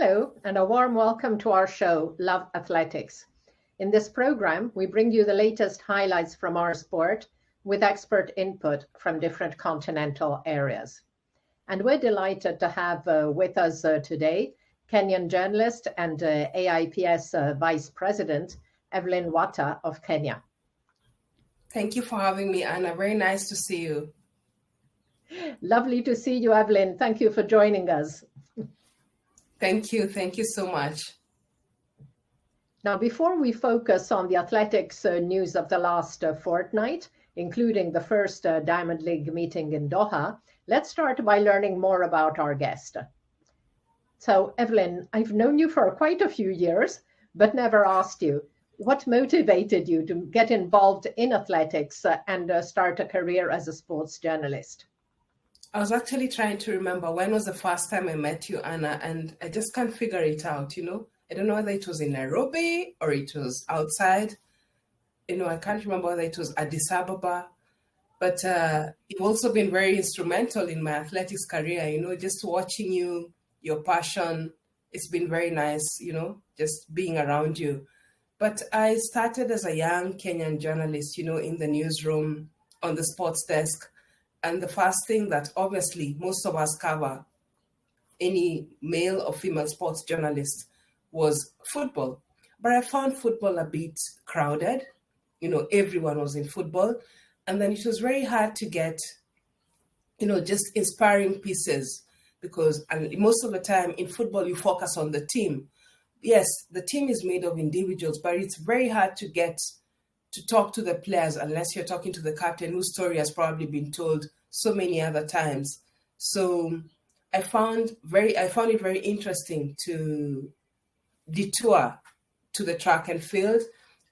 Hello, and a warm welcome to our show, Love Athletics. In this program, we bring you the latest highlights from our sport with expert input from different continental areas. And we're delighted to have with us today Kenyan journalist and AIPS Vice President, Evelyn Watta of Kenya. Thank you for having me, Anna. Very nice to see you. Lovely to see you, Evelyn. Thank you for joining us. Thank you. Thank you so much. Now, before we focus on the athletics news of the last fortnight, including the first Diamond League meeting in Doha, let's start by learning more about our guest. So, Evelyn, I've known you for quite a few years, but never asked you, what motivated you to get involved in athletics and start a career as a sports journalist? I was actually trying to remember when was the first time I met you, Anna, and I just can't figure it out, I don't know whether it was in Nairobi or it was outside. I can't remember whether it was Addis Ababa, but you've also been very instrumental in my athletics career, just watching you, your passion. It's been very nice, just being around you. But I started as a young Kenyan journalist, in the newsroom, on the sports desk. And the first thing that obviously most of us cover, any male or female sports journalist, was football. But I found football a bit crowded. Everyone was in football. And then it was very hard to get, just inspiring pieces because most of the time in football, you focus on the team. Yes, the team is made of individuals, but it's very hard to get to talk to the players unless you're talking to the captain whose story has probably been told so many other times. So I found it very interesting to detour to the track and field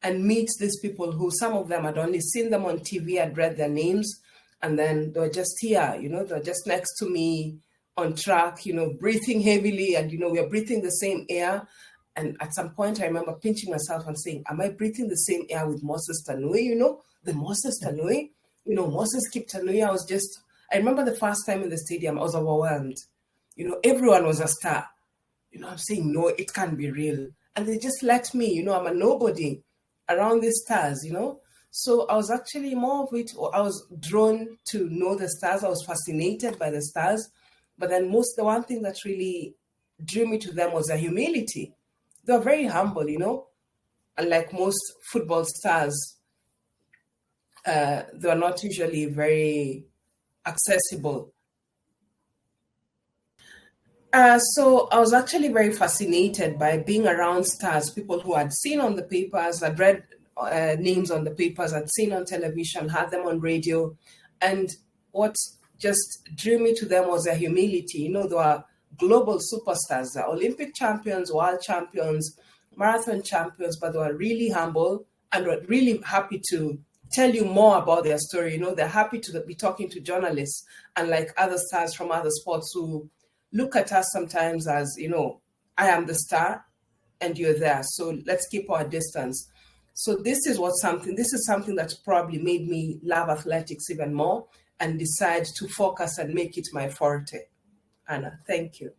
and meet these people who some of them had only seen them on TV, I'd read their names, and then they were just here, they're just next to me on track, breathing heavily, and we are breathing the same air. And at some point, I remember pinching myself and saying, am I breathing the same air with Moses Tanui? The Moses Tanui? Moses Kiptanui. I remember the first time in the stadium, I was overwhelmed. Everyone was a star. I'm saying, no, it can't be real. And they just let me, I'm a nobody around these stars, So I was actually more of it, or I was drawn to know the stars. I was fascinated by the stars. But then the one thing that really drew me to them was their humility. They were very humble, unlike most football stars. They are not usually very accessible. So I was actually very fascinated by being around stars, people who I'd seen on the papers, I'd read names on the papers, I'd seen on television, had them on radio. And what just drew me to them was their humility. They were global superstars, they're Olympic champions, world champions, marathon champions, but they were really humble and were really happy to tell you more about their story. They're happy to be talking to journalists, unlike other stars from other sports who look at us sometimes as, I am the star and you're there, so let's keep our distance. So this is something that probably made me love athletics even more and decide to focus and make it my forte. Anna, thank you.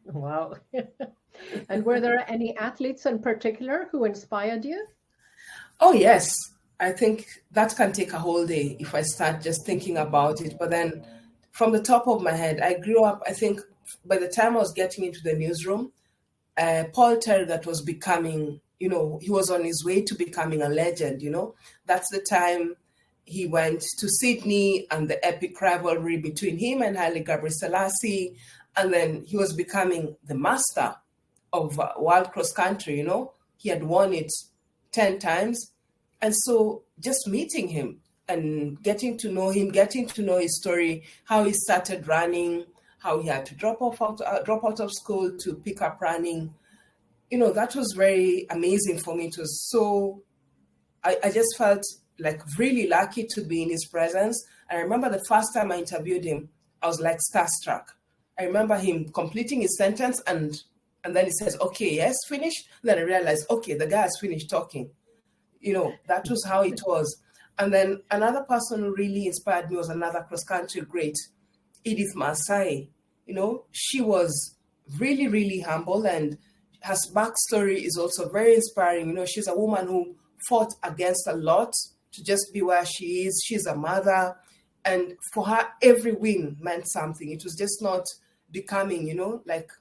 Wow. And were there any athletes in particular who inspired you? Oh, yes. I think that can take a whole day if I start just thinking about it. But then from the top of my head, I grew up, I think by the time I was getting into the newsroom, Paul Tergat was becoming, he was on his way to becoming a legend, That's the time he went to Sydney and the epic rivalry between him and Haile Gebrselassie. And then he was becoming the master of world cross country, He had won it 10 times. And so just meeting him and getting to know him, getting to know his story, how he started running, how he had to drop out of school to pick up running, that was very amazing for me. It was so, I just felt like really lucky to be in his presence. I remember the first time I interviewed him, I was like starstruck. I remember him completing his sentence and then he says, okay, yes, finished. Then I realized, okay, the guy has finished talking. That was how it was. And then another person who really inspired me was another cross-country great, Edith Masai. She was really, really humble, and her backstory is also very inspiring. She's a woman who fought against a lot to just be where she is. She's a mother, and for her, every win meant something. It was just not becoming, like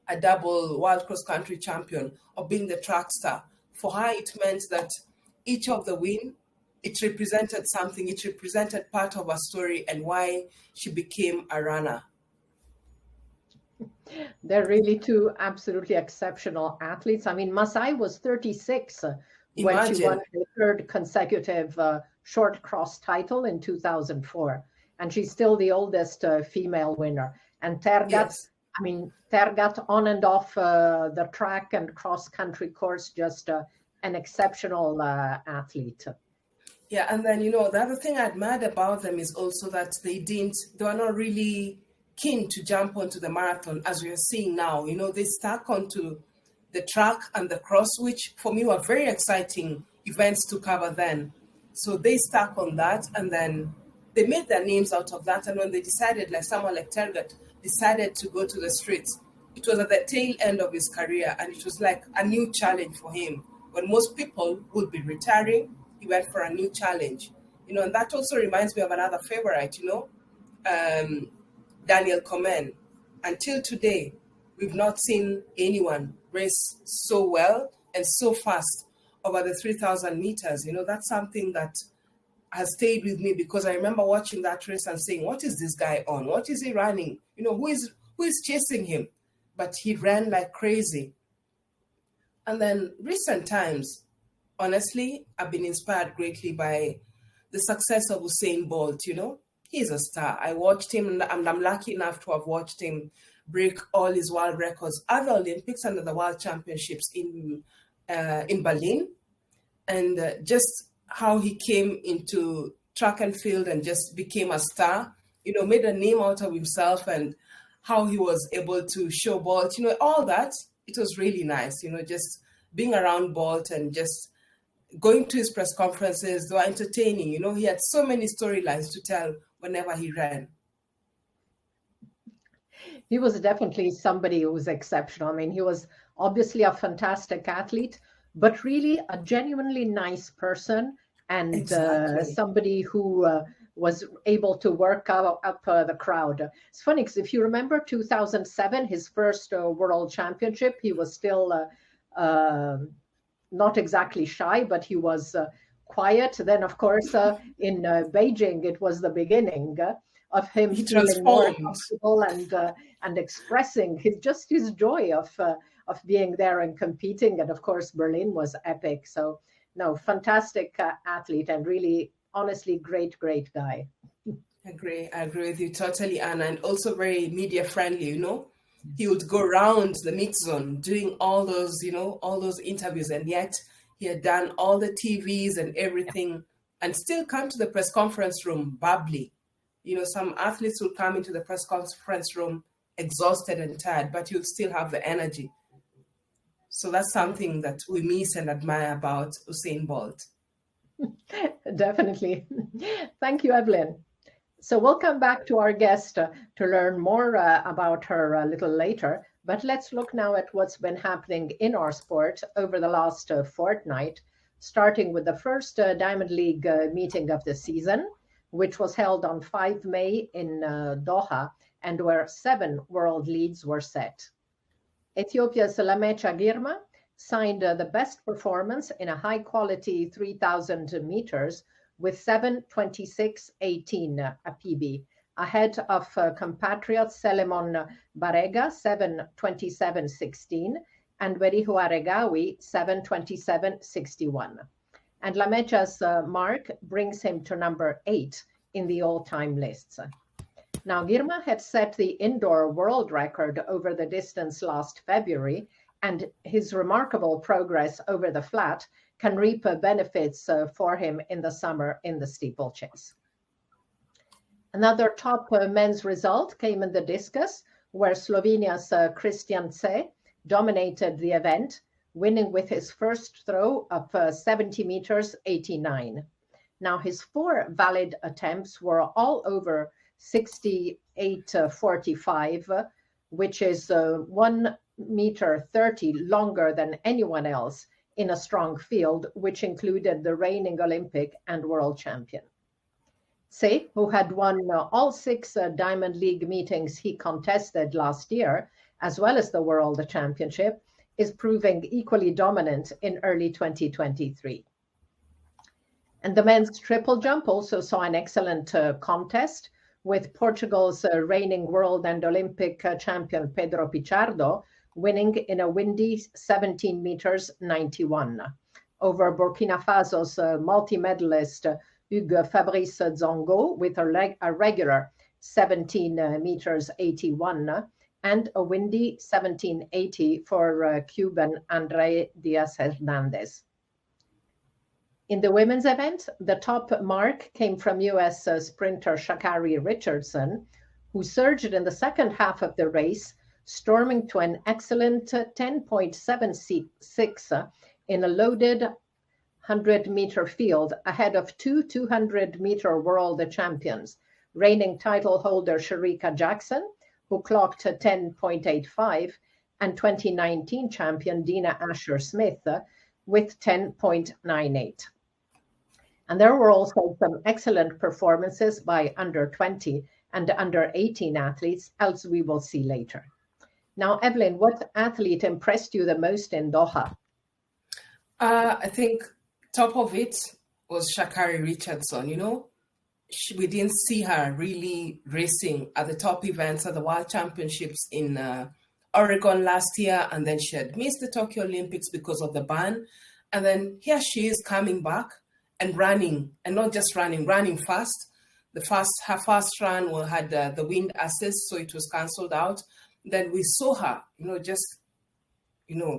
a double world cross country champion or being the track star. For her, it meant that each of the win, it represented something. It represented part of her story and why she became a runner. They're really two absolutely exceptional athletes. I mean, Masai was 36 when she won her third consecutive short cross title in 2004. And she's still the oldest female winner. And Tergat, Yes. I mean, Tergat on and off the track and cross country course, just an exceptional athlete. Yeah, and then, the other thing I admired about them is also that they were not really keen to jump onto the marathon as we are seeing now. They stuck onto the track and the cross, which for me were very exciting events to cover then. So they stuck on that, and then they made their names out of that. And when they decided, like someone like Tergat decided to go to the streets, it was at the tail end of his career, and it was like a new challenge for him. When most people would be retiring, he went for a new challenge. And that also reminds me of another favorite, Daniel Komen. Until today, we've not seen anyone race so well and so fast over the 3,000 meters. That's something that has stayed with me, because I remember watching that race and saying, what is this guy on? What is he running? Who is chasing him? But he ran like crazy. And then recent times, honestly, I've been inspired greatly by the success of Usain Bolt. He's a star. I watched him, and I'm lucky enough to have watched him break all his world records at the Olympics and at the World Championships in Berlin. And just how he came into track and field and just became a star, made a name out of himself, and how he was able to show Bolt, all that. It was really nice, just being around Bolt and just going to his press conferences. They were entertaining. He had so many storylines to tell whenever he ran. He was definitely somebody who was exceptional. I mean, he was obviously a fantastic athlete, but really a genuinely nice person, and Exactly. somebody who was able to work up the crowd. It's funny because if you remember 2007, his first world championship, he was still not exactly shy, but he was quiet. Then, of course, in Beijing, it was the beginning of him feeling more comfortable and expressing his joy of being there and competing. And of course, Berlin was epic. So, no, fantastic athlete, and really, honestly, great guy. I agree with you totally, Anna, and also very media friendly. He would go around the mix zone doing all those interviews, and yet he had done all the TVs and everything, and still come to the press conference room bubbly. Some athletes will come into the press conference room exhausted and tired, but you'll still have the energy. So that's something that we miss and admire about Usain Bolt. Definitely. Thank you, Evelyn. So we'll come back to our guest to learn more about her a little later. But let's look now at what's been happening in our sport over the last fortnight, starting with the first Diamond League meeting of the season, which was held on 5 May in Doha, and where 7 world leads were set. Ethiopia's Lamecha Girma signed the best performance in a high-quality 3,000 meters with 7:26:18 a PB, ahead of compatriot Selemon Barega 7:27:16 and Verihu Aregawi 7:27:61. And Lamecha's mark brings him to number 8 in the all-time lists. Now, Girma had set the indoor world record over the distance last February, and his remarkable progress over the flat can reap benefits for him in the summer in the steeplechase. Another top men's result came in the discus, where Slovenia's Christian Tse dominated the event, winning with his first throw of 70 meters 89. Now, his 4 valid attempts were all over 68:45, which is 1 meter 30 longer than anyone else in a strong field, which included the reigning Olympic and world champion. Se, who had won all 6 Diamond League meetings he contested last year, as well as the World Championship, is proving equally dominant in early 2023. And the men's triple jump also saw an excellent contest, with Portugal's reigning world and Olympic champion Pedro Pichardo winning in a windy 17 meters 91 over Burkina Faso's multi-medalist Hugues Fabrice Zongo with a regular 17 meters 81 and a windy 1780 for Cuban Andre Diaz Hernandez. In the women's event, the top mark came from US sprinter Sha'Carri Richardson, who surged in the second half of the race, storming to an excellent 10.76 in a loaded 100-meter field ahead of 2 200-meter world champions, reigning title holder Shericka Jackson, who clocked 10.85, and 2019 champion Dina Asher-Smith with 10.98. And there were also some excellent performances by under 20 and under 18 athletes, as we will see later. Now, Evelyn, what athlete impressed you the most in Doha? I think top of it was Sha'Carri Richardson. We didn't see her really racing at the top events at the World Championships in Oregon last year, and then she had missed the Tokyo Olympics because of the ban. And then here she is coming back and running, and not just running fast. Her first run had the wind assist, so it was cancelled out. Then we saw her, just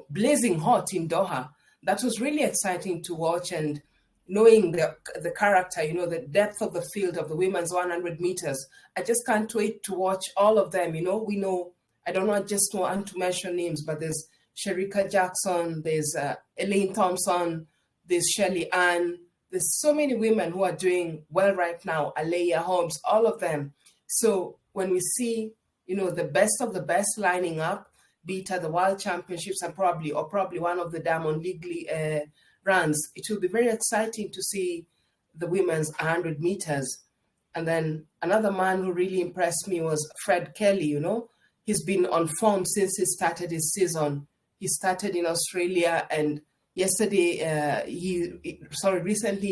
blazing hot in Doha. That was really exciting to watch, and knowing the character, the depth of the field of the women's 100 meters. I just can't wait to watch all of them. We know, I don't just want to mention names, but there's Shericka Jackson, there's Elaine Thompson, there's Shelley Ann. There's so many women who are doing well right now, Alea Holmes, all of them. So when we see, the best of the best lining up, be it at the World Championships and probably one of the Diamond League runs, it will be very exciting to see the women's 100 meters. And then another man who really impressed me was Fred Kelly. He's been on form since he started his season. He started in Australia, and recently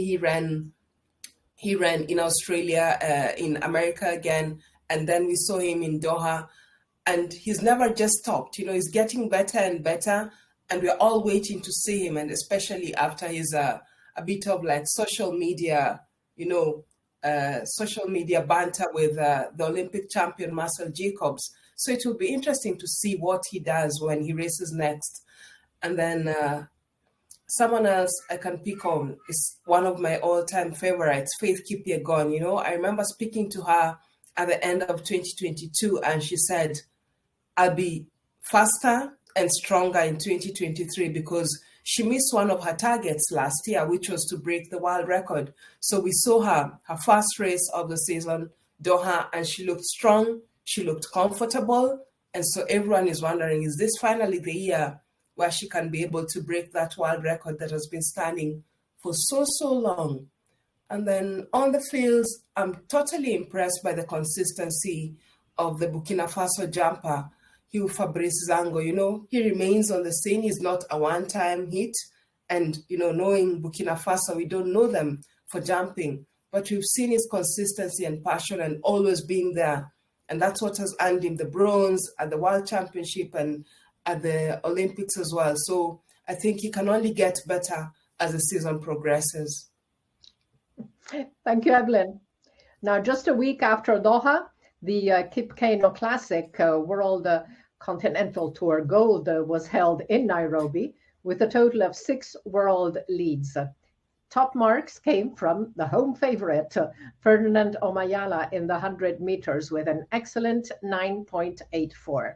he ran in Australia, in America again, and then we saw him in Doha, and he's never just stopped. He's getting better and better, and we're all waiting to see him, and especially after his a bit of like social media banter with the Olympic champion Marcel Jacobs. So it will be interesting to see what he does when he races next. And then someone else I can pick on is one of my all-time favorites, Faith Kipyegon. I remember speaking to her at the end of 2022, and she said, I'll be faster and stronger in 2023 because she missed one of her targets last year, which was to break the world record. So we saw her first race of the season, Doha, and she looked strong, she looked comfortable. And so everyone is wondering, is this finally the year where she can be able to break that world record that has been standing for so long? And then on the fields, I'm totally impressed by the consistency of the Burkina Faso jumper, Hugues Fabrice Zongo. He remains on the scene. He's not a one-time hit. And, knowing Burkina Faso, we don't know them for jumping, but we've seen his consistency and passion and always being there. And that's what has earned him the bronze at the World Championship and at the Olympics as well. So I think he can only get better as the season progresses. Thank you, Evelyn. Now, just a week after Doha, the Kip Keino Classic World Continental Tour Gold was held in Nairobi with a total of 6 world leads. Top marks came from the home favorite, Ferdinand Omanyala, in the 100 meters with an excellent 9.84.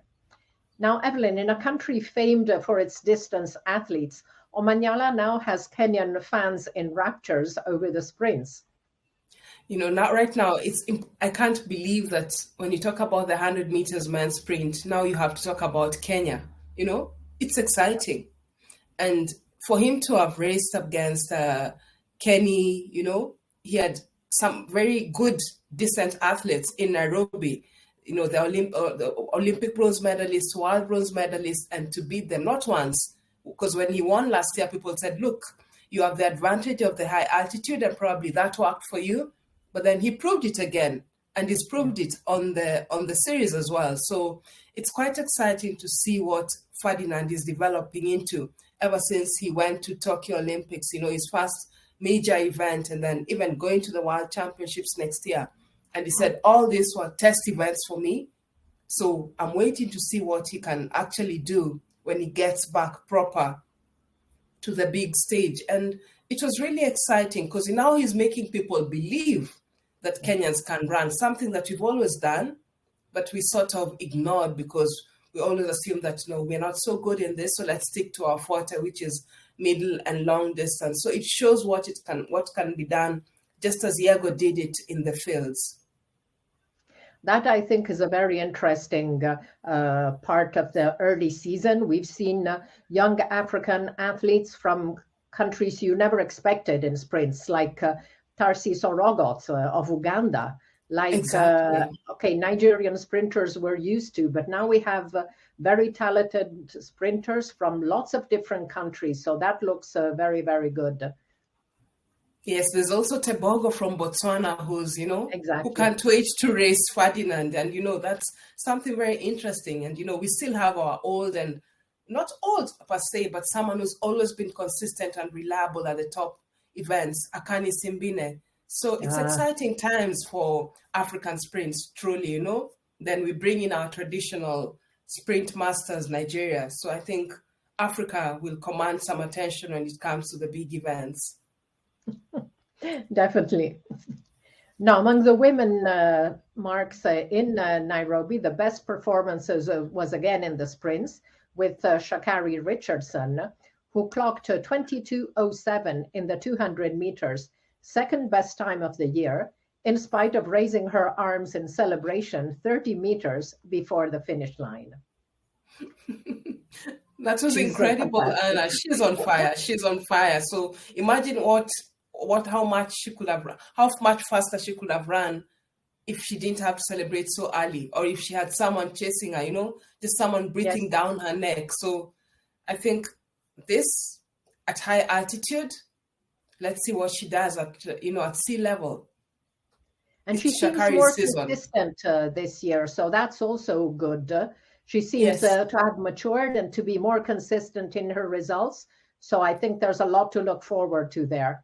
Now, Evelyn, in a country famed for its distance athletes, Omanyala now has Kenyan fans in raptures over the sprints. Not right now, I can't believe that when you talk about the 100 meters men's sprint, now you have to talk about Kenya. It's exciting. And for him to have raced up against Kenny, he had some very good, decent athletes in Nairobi, the Olympic bronze medalist, world bronze medalist, and to beat them, not once, because when he won last year, people said, look, you have the advantage of the high altitude and probably that worked for you. But then he proved it again, and he's proved it on the series as well. So it's quite exciting to see what Ferdinand is developing into ever since he went to Tokyo Olympics, his first major event, and then even going to the World Championships next year. And he said, all these were test events for me. So I'm waiting to see what he can actually do when he gets back proper to the big stage. And it was really exciting because now he's making people believe that Kenyans can run, something that we've always done, but we sort of ignored because we always assume that, we're not so good in this, so let's stick to our forte, which is middle and long distance. So it shows what can be done, just as Diego did it in the fields. That, I think, is a very interesting part of the early season. We've seen young African athletes from countries you never expected in sprints, like Tarsis Orogot of Uganda, like, exactly. Nigerian sprinters we're used to, but now we have very talented sprinters from lots of different countries. So that looks very, very good. Yes, there's also Tebogo from Botswana who's, Exactly. who can't wait to race Ferdinand. And, that's something very interesting. And, we still have our old and not old per se, but someone who's always been consistent and reliable at the top events, Akani Simbine. So it's exciting times for African sprints, truly, Then we bring in our traditional sprint masters, Nigeria. So I think Africa will command some attention when it comes to the big events. Definitely. Now, among the women marks in Nairobi, the best performances was again in the sprints with Shakari Richardson, who clocked 22:07 in the 200 meters, second best time of the year, in spite of raising her arms in celebration 30 meters before the finish line. That was incredible, Anna. She's on fire. She's on fire. So imagine how much faster she could have run if she didn't have to celebrate so early, or if she had someone chasing her, just someone breathing down her neck. So I think this at high altitude, let's see what she does at sea level. And she seems more consistent this year, so that's also good. She seems to have matured and to be more consistent in her results. So I think there's a lot to look forward to there.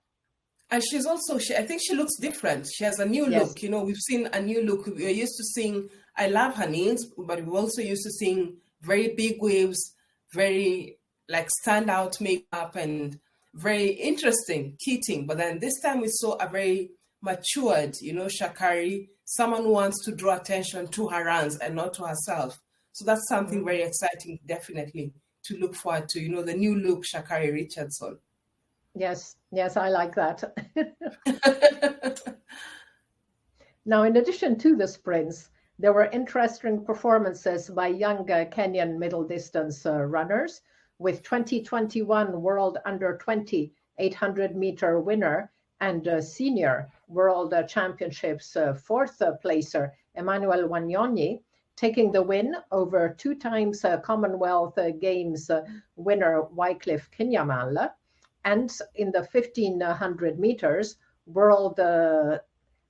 And she's also, I think she looks different. She has a new look. We've seen a new look. We're used to seeing, I love her nails, but we're also used to seeing very big waves, very like standout makeup and very interesting Keating. But then this time we saw a very matured, Shakari, someone who wants to draw attention to her runs and not to herself. So that's something very exciting, definitely, to look forward to, the new look Shakari Richardson. Yes, I like that. Now, in addition to the sprints, there were interesting performances by young Kenyan middle distance runners, with 2021 World Under-20 800-meter winner and senior World Championships fourth placer Emmanuel Wanyonyi taking the win over two times Commonwealth Games winner Wycliffe Kinyamal. And in the 1500 meters, World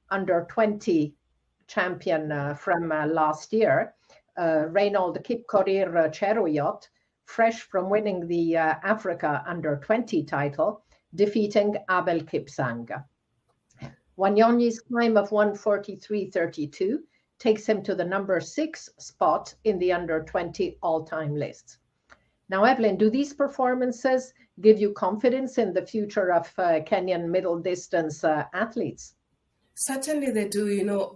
Under-20 champion from last year, Reynold Kipkorir Cheruiyot, fresh from winning the Africa Under-20 title, defeating Abel Kipsang. Wanyonyi's climb of 1:43.32 takes him to the number 6 spot in the Under-20 all-time list. Now, Evelyn, do these performances give you confidence in the future of Kenyan middle distance athletes? Certainly they do.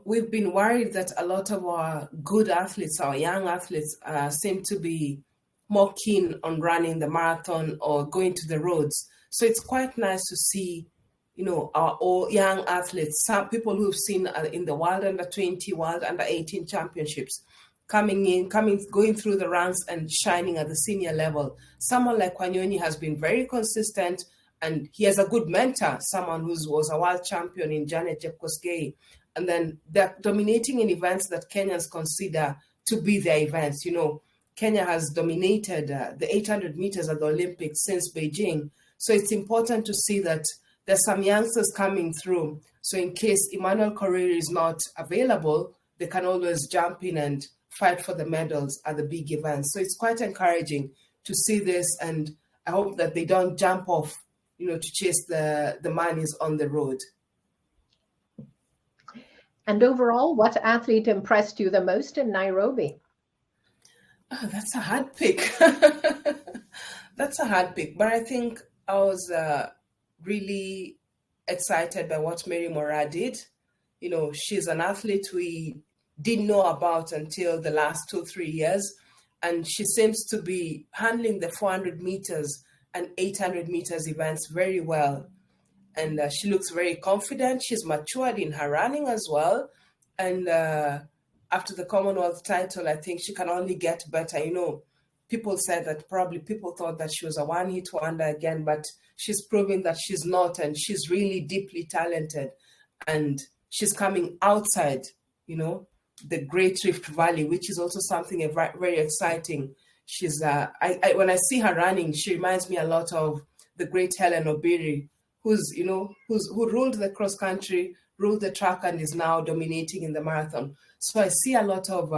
We've been worried that a lot of our good athletes, our young athletes, seem to be more keen on running the marathon or going to the roads. So it's quite nice to see, our all young athletes, some people who've seen in the World Under-20, World Under-18 championships, going through the ranks and shining at the senior level. Someone like Wanyonyi has been very consistent, and he has a good mentor, someone who was a world champion in Janet Jepkosgei. And then they're dominating in events that Kenyans consider to be their events. Kenya has dominated the 800 meters at the Olympics since Beijing. So it's important to see that there's some youngsters coming through. So in case Emmanuel Korir is not available, they can always jump in and fight for the medals at the big events. So it's quite encouraging to see this, and I hope that they don't jump off, to chase the monies on the road. And overall, what athlete impressed you the most in Nairobi? Oh, that's a hard pick. That's a hard pick. But I think I was really excited by what Mary Moraa did. She's an athlete we didn't know about until the last 2-3 years. And she seems to be handling the 400 meters and 800 meters events very well. And she looks very confident. She's matured in her running as well. And after the Commonwealth title, I think she can only get better. People said that people thought that she was a one-hit wonder again, but she's proving that she's not, and she's really deeply talented. And she's coming outside, the Great Rift Valley, which is also something very exciting. She's when I see her running, she reminds me a lot of the great Helen Obiri, who ruled the cross country, ruled the track, and is now dominating in the marathon. So I see a lot of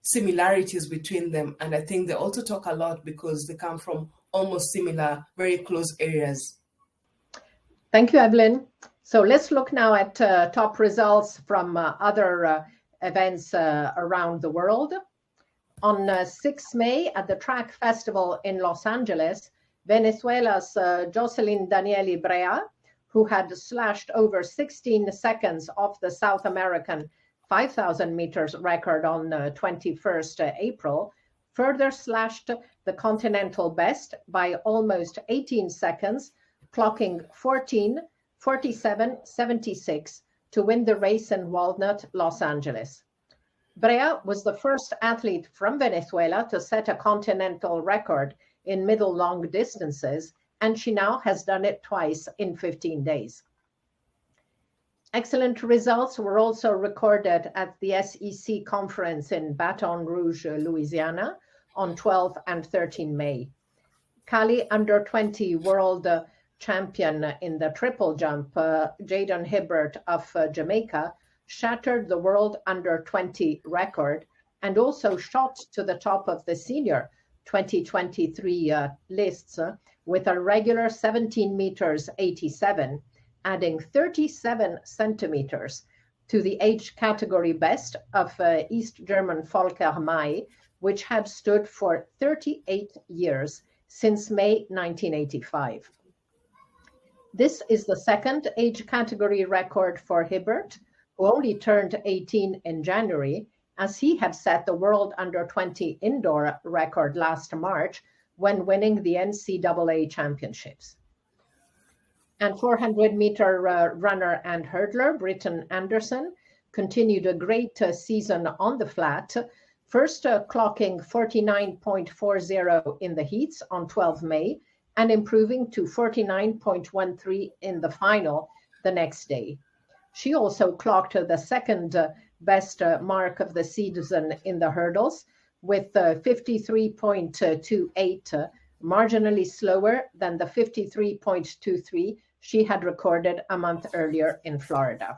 similarities between them, and I think they also talk a lot because they come from almost similar, very close areas. Thank you, Evelyn. So let's look now at top results from other events around the world. On 6 May at the Track Festival in Los Angeles, Venezuela's Jocelyn Danieli Brea, who had slashed over 16 seconds off the South American 5,000 meters record on 21st April, further slashed the continental best by almost 18 seconds, clocking 14:47.76 to win the race in Walnut, Los Angeles. Brea was the first athlete from Venezuela to set a continental record in middle long distances, and she now has done it twice in 15 days. Excellent results were also recorded at the SEC conference in Baton Rouge, Louisiana on 12 and 13 May. Cali under-20 world champion in the triple jump, Jaden Hibbert of Jamaica, shattered the world under-20 record and also shot to the top of the senior 2023 lists with a regular 17 meters 87, adding 37 centimeters to the age category best of East German Volker May, which had stood for 38 years since May 1985. This is the second age category record for Hibbert, who only turned 18 in January, as he had set the world under-20 indoor record last March when winning the NCAA championships. And 400-meter runner and hurdler Britton Anderson continued a great season on the flat, first clocking 49.40 in the heats on 12 May and improving to 49.13 in the final the next day. She also clocked the second best mark of the season in the hurdles with 53.28, marginally slower than the 53.23 she had recorded a month earlier in Florida.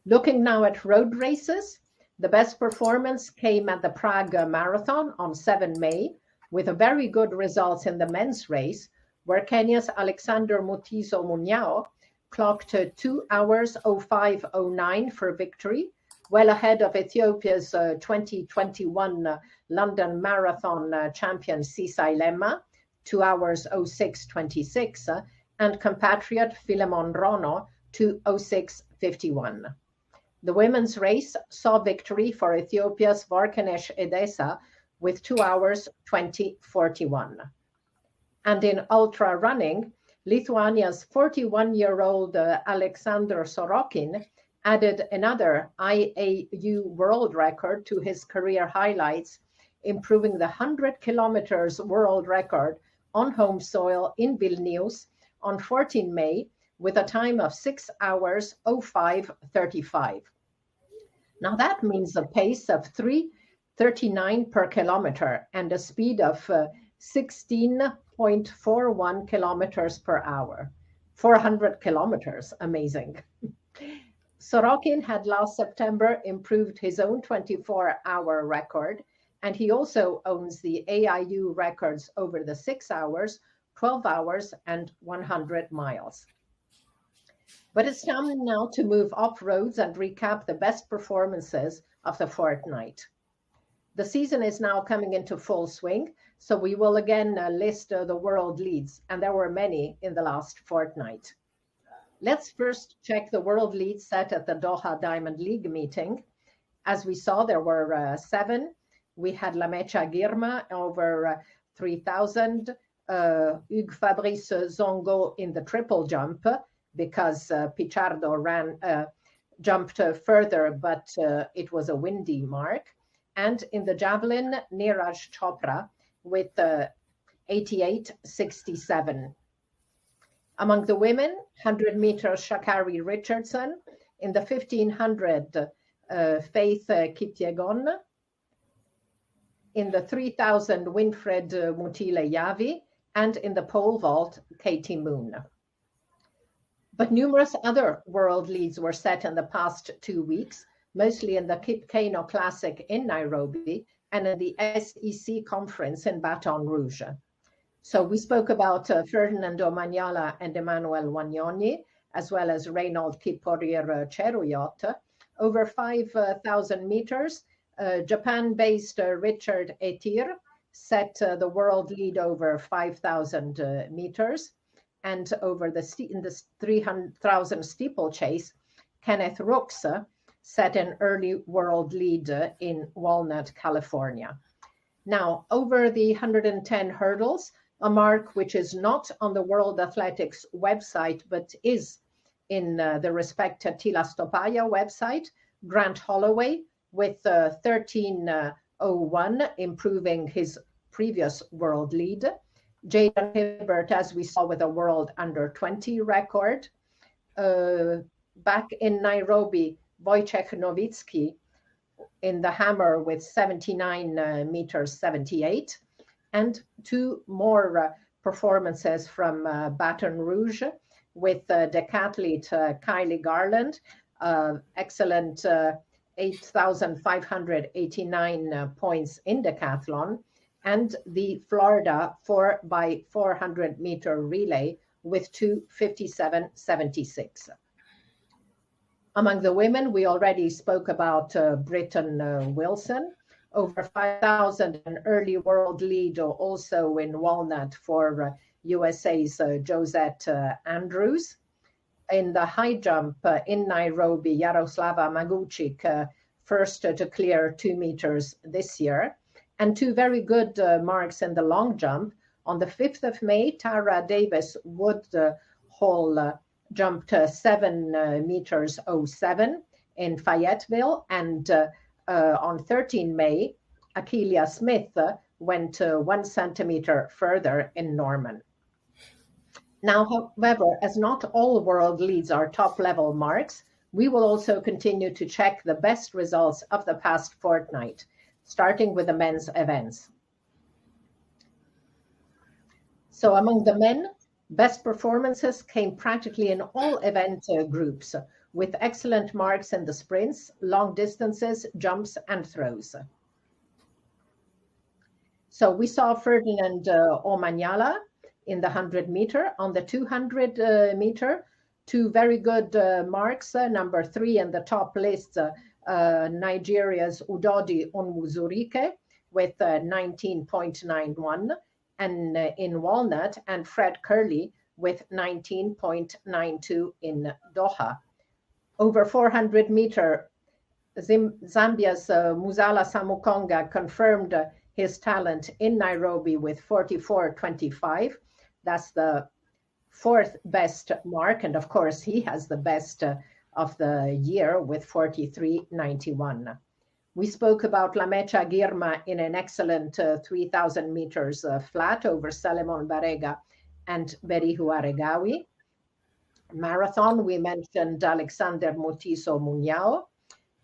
Looking now at road races, the best performance came at the Prague Marathon on 7 May, with a very good results in the men's race, where Kenya's Alexander Mutiso Munyao clocked 2 hours 05:09 for victory, well ahead of Ethiopia's 2021 London Marathon champion Sisai Lema, 2 hours 06:26, and compatriot Philemon Rono, 2:06:51. The women's race saw victory for Ethiopia's Varkanesh Edessa with 2 hours 20:41. And in ultra running, Lithuania's 41-year-old Alexander Sorokin added another IAU world record to his career highlights, improving the 100 kilometers world record on home soil in Vilnius on 14 May with a time of 6 hours 05:35. Now that means a pace of 3:39 per kilometer and a speed of 16.41 kilometers per hour. 400 kilometers, amazing. Sorokin had last September improved his own 24-hour record, and he also owns the AIU records over the 6 hours, 12 hours, and 100 miles. But it's time now to move off roads and recap the best performances of the fortnight. The season is now coming into full swing, so we will again list the world leads, and there were many in the last fortnight. Let's first check the world leads set at the Doha Diamond League meeting. As we saw, there were 7. We had Lamecha Girma over 3,000, Hugues Fabrice Zongo in the triple jump, because Pichardo jumped further, but it was a windy mark. And in the javelin, Neeraj Chopra with 88.67. Among the women, 100 meters Shakari Richardson. In the 1500, Faith Kipyegon. In the 3000, Winfred Mutile Yavi. And in the pole vault, Katie Moon. But numerous other world leads were set in the past 2 weeks, mostly in the Kip Keino Classic in Nairobi and in the SEC conference in Baton Rouge. So we spoke about Ferdinando Magnala and Emmanuel Wagnoni, as well as Reynold Kiporier Cheruyot. Over 5,000 meters, Japan-based Richard Etir set the world lead over 5,000 meters. And over in the 300,000 steeplechase, Kenneth Rooks set an early world lead in Walnut, California. Now, over the 110 hurdles, a mark which is not on the World Athletics website, but is in the Respect Tila Stopaya website, Grant Holloway with 13:01, improving his previous world lead. Jaden Hibbert, as we saw, with a world under 20 record. Back in Nairobi, Wojciech Nowicki in the hammer with 79 meters 78. And 2 more performances from Baton Rouge with decathlete Kylie Garland, excellent 8,589 points in decathlon, and the Florida 4x400 meter relay with 2:57.76. Among the women, we already spoke about Britton Wilson, over 5,000, an early world lead also in Walnut for USA's Josette Andrews. In the high jump in Nairobi, Yaroslava Maguchik, first to clear 2 meters this year. And 2 very good marks in the long jump. On the 5th of May, Tara Davis Woodhull jumped 7 meters 07 in Fayetteville. And on 13 May, Akeelia Smith went 1 centimeter further in Norman. Now, however, as not all world leads are top-level marks, we will also continue to check the best results of the past fortnight, starting with the men's events. So among the men, best performances came practically in all event groups, with excellent marks in the sprints, long distances, jumps, and throws. So we saw Ferdinand Omanyala in the 100 meter. On the 200 meter, 2 very good marks. Number 3 in the top list, Nigeria's Udodi Onwuzurike with 19.91, and in Walnut, and Fred Curley with 19.92 in Doha. Over 400 meter, Zambia's Muzala Samukonga confirmed his talent in Nairobi with 44.25. That's the fourth best mark. And of course, he has the best of the year with 43.91. We spoke about La Mecha Girma in an excellent 3,000 meters flat over Salemon Barega and Berihu Aregawi. Marathon, we mentioned Alexander Mutiso Muñao.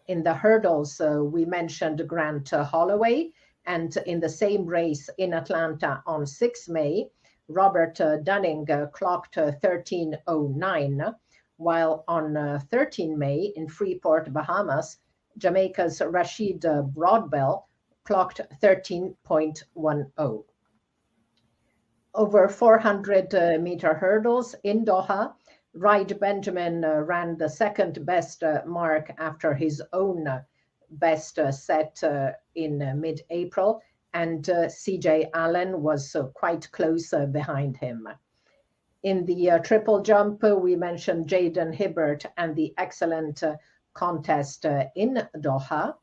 In the hurdles, we mentioned Grant Holloway. And in the same race in Atlanta on 6 May, Robert Dunning clocked 13:09, while on 13 May in Freeport, Bahamas, Jamaica's Rashid Broadbell clocked 13.10. Over 400 meter hurdles in Doha, Wright Benjamin ran the second best mark after his own best set in mid-April, and CJ Allen was quite close behind him. In the triple jump, we mentioned Jaden Hibbert and the excellent contest in Doha.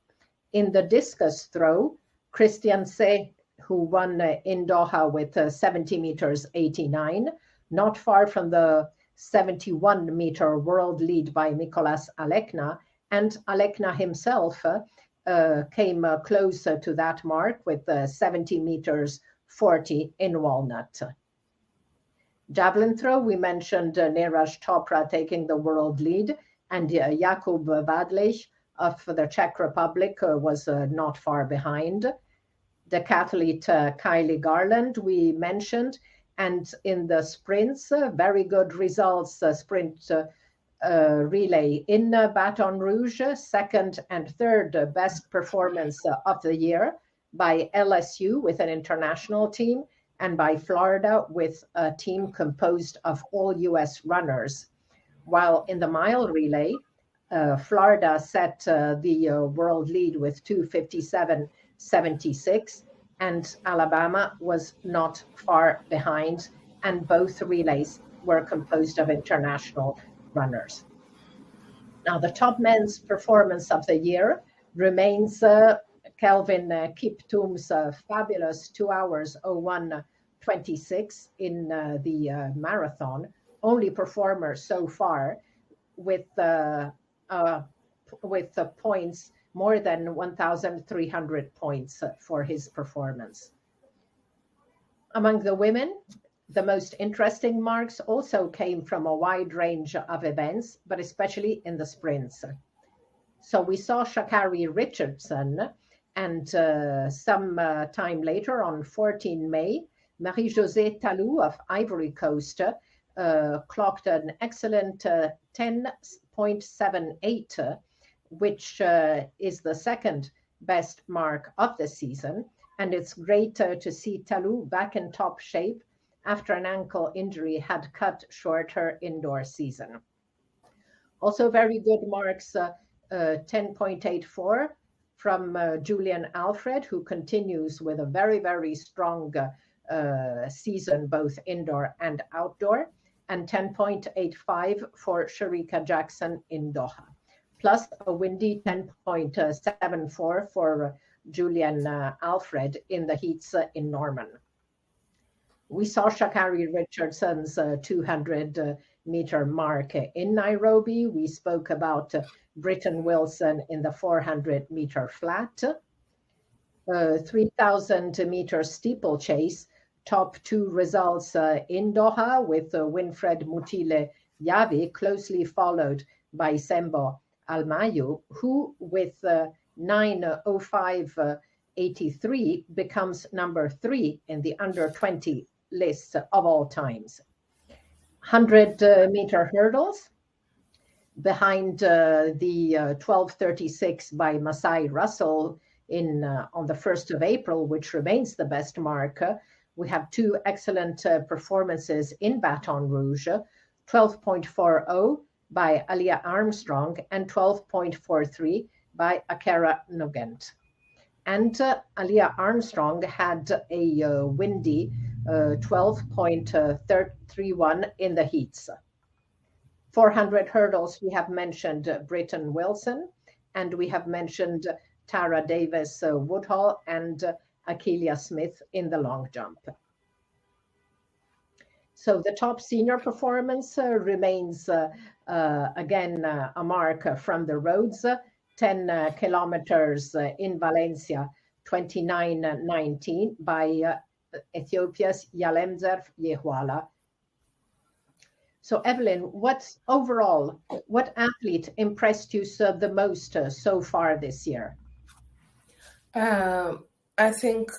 In the discus throw, Christian Se, who won in Doha with 70 meters 89, not far from the 71-meter world lead by Nicolas Alekna, and Alekna himself came close to that mark with 70 meters 40 in Walnut. Javelin throw, we mentioned Neeraj Chopra taking the world lead, and Jakub Vadlich of the Czech Republic was not far behind. Decathlete Kylie Garland we mentioned, and in the sprints, very good results, sprint relay in Baton Rouge, second and third best performance of the year by LSU with an international team, and by Florida with a team composed of all US runners. While in the mile relay, Florida set the world lead with 2:57.76, and Alabama was not far behind, and both relays were composed of international runners. Now, the top men's performance of the year remains Kelvin Kiptum's fabulous 2 hours 01:26 in the marathon, only performer so far with points more than 1,300 points for his performance. Among the women, the most interesting marks also came from a wide range of events, but especially in the sprints. So we saw Sha'Carri Richardson, and some time later on 14 May, Marie-Josée Talou of Ivory Coast clocked an excellent 10.78, which is the second best mark of the season. And it's great to see Talou back in top shape after an ankle injury had cut short her indoor season. Also very good marks, 10.84 from Julian Alfred, who continues with a very, very strong season, both indoor and outdoor, and 10.85 for Sharika Jackson in Doha, plus a windy 10.74 for Julian Alfred in the heats in Norman. We saw Sha'Carri Richardson's 200-meter mark in Nairobi. We spoke about Britton Wilson in the 400-meter flat. 3,000-meter steeplechase, top two results in Doha with Winfred Mutile Yavi, closely followed by Sembo Almayu, who with 9:05.83 becomes number 3 in the under 20 list of all times. 100-meter hurdles, behind the 12:36 by Masai Russell on the 1st of April, which remains the best mark. We have two excellent performances in Baton Rouge, 12.40 by Alia Armstrong and 12.43 by Akera Nugent. And Alia Armstrong had a windy 12.31 in the heats. 400 hurdles, we have mentioned Britton Wilson, and we have mentioned Tara Davis Woodhull and Akeelia Smith in the long jump. So the top senior performance remains again a mark from the roads, 10 kilometers in Valencia, 29:19 by Ethiopia's Yalemzer Yehwala. So Evelyn, what athlete impressed you the most so far this year? I think,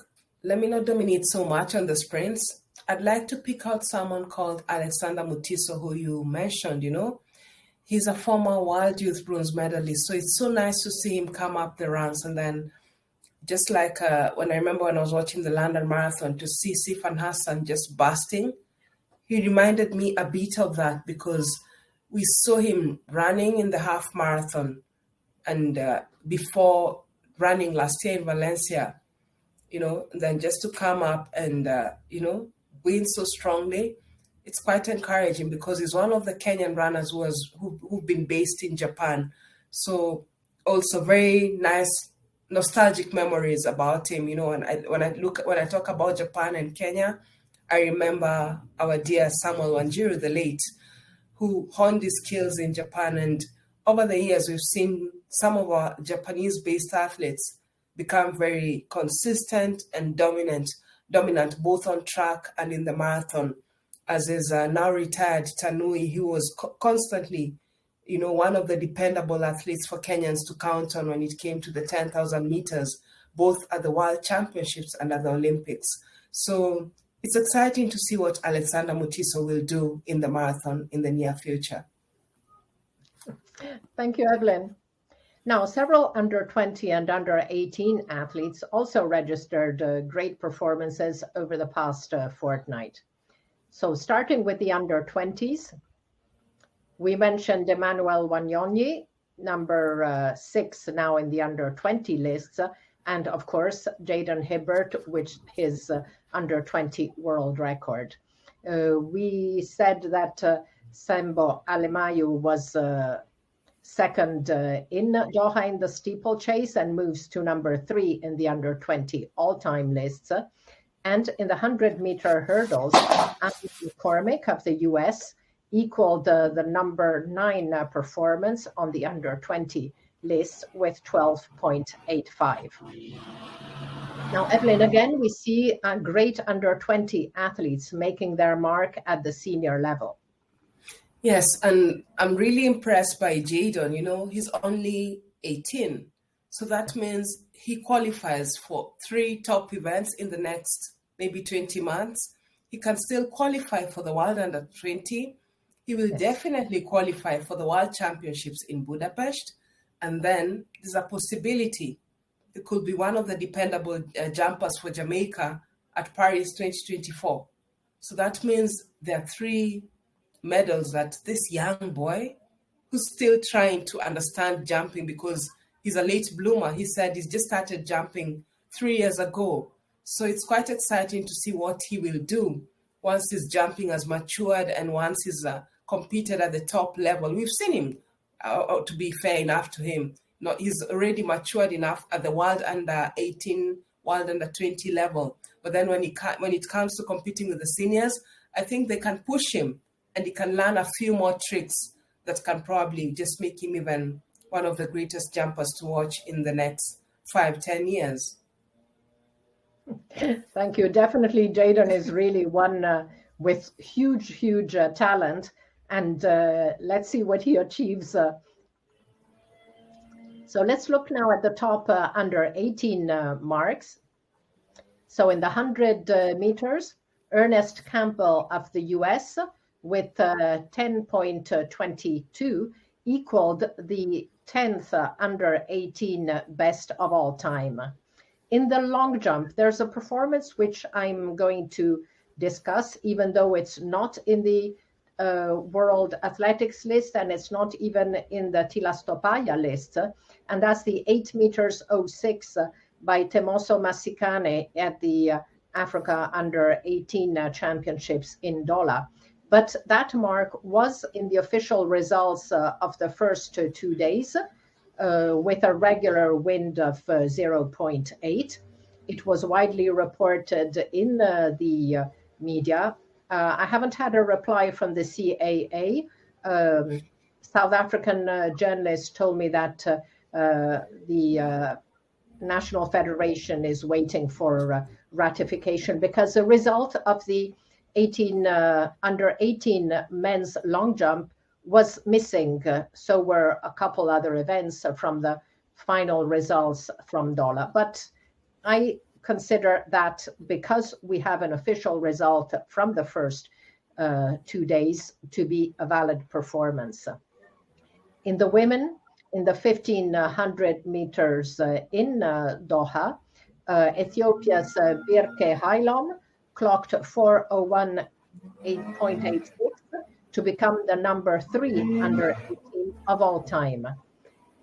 let me not dominate so much on the sprints. I'd like to pick out someone called Alexander Mutiso, who you mentioned, He's a former World Youth Bronze medalist, so it's so nice to see him come up the ranks. And then, just like when I remember when I was watching the London Marathon, to see Sifan Hassan just bursting, he reminded me a bit of that, because we saw him running in the half marathon and before running last year in Valencia, and then just to come up and, win so strongly, it's quite encouraging, because he's one of the Kenyan runners who've been based in Japan. So also very nice nostalgic memories about him. When I talk about Japan and Kenya, I remember our dear Samuel Wanjiru, the late, who honed his skills in Japan. And over the years, we've seen some of our Japanese-based athletes become very consistent and dominant both on track and in the marathon. As is now retired Tanui, he was constantly, one of the dependable athletes for Kenyans to count on when it came to the 10,000 meters, both at the World Championships and at the Olympics. So it's exciting to see what Alexander Mutiso will do in the marathon in the near future. Thank you, Evelyn. Now, several under 20 and under 18 athletes also registered great performances over the past fortnight. So starting with the under 20s, we mentioned Emmanuel Wanyonyi, number 6 now in the under 20 lists, and of course, Jaden Hibbert, with his under 20 world record. We said that Sembo Alemayu was second in Doha in the steeplechase and moves to number 3 in the under 20 all-time lists. And in the 100-meter hurdles, Anthony McCormick of the US equaled the number 9 performance on the under 20 list with 12.85. Now, Evelyn, again, we see great under 20 athletes making their mark at the senior level. Yes, and I'm really impressed by Jadon. He's only 18. So that means he qualifies for 3 top events in the next maybe 20 months. He can still qualify for the World Under 20. He will definitely qualify for the World Championships in Budapest. And then there's a possibility it could be one of the dependable jumpers for Jamaica at Paris 2024. So that means there are 3 medals that this young boy, who's still trying to understand jumping because he's a late bloomer, he said he's just started jumping 3 years ago. So it's quite exciting to see what he will do once his jumping has matured and once he's competed at the top level. We've seen him, to be fair enough to him, he's already matured enough at the World Under 18, World Under 20 level. But then when it comes to competing with the seniors, I think they can push him and he can learn a few more tricks that can probably just make him even one of the greatest jumpers to watch in the next 5-10 years. Thank you. Definitely, Jaden is really one with huge talent. And let's see what he achieves. So let's look now at the top under 18 marks. So in the 100 meters, Ernest Campbell of the US with 10.22 equaled the 10th under 18 best of all time. In the long jump, there's a performance which I'm going to discuss, even though it's not in the World Athletics list and it's not even in the Tilastopaya list, and that's the 8 meters 06 by Temoso Masikane at the Africa Under 18 Championships in Doha. But that mark was in the official results of the first 2 days with a regular wind of 0.8. It was widely reported in the media I haven't had a reply from the CAA. South African journalist told me that the National Federation is waiting for ratification because the result of the under 18 men's long jump was missing. So were a couple other events from the final results from Doha. But I consider that because we have an official result from the first 2 days to be a valid performance. In the women, in the 1500 meters in Doha, Ethiopia's Birke Hailom clocked 4:01.86 to become the number 3 under 18 of all time.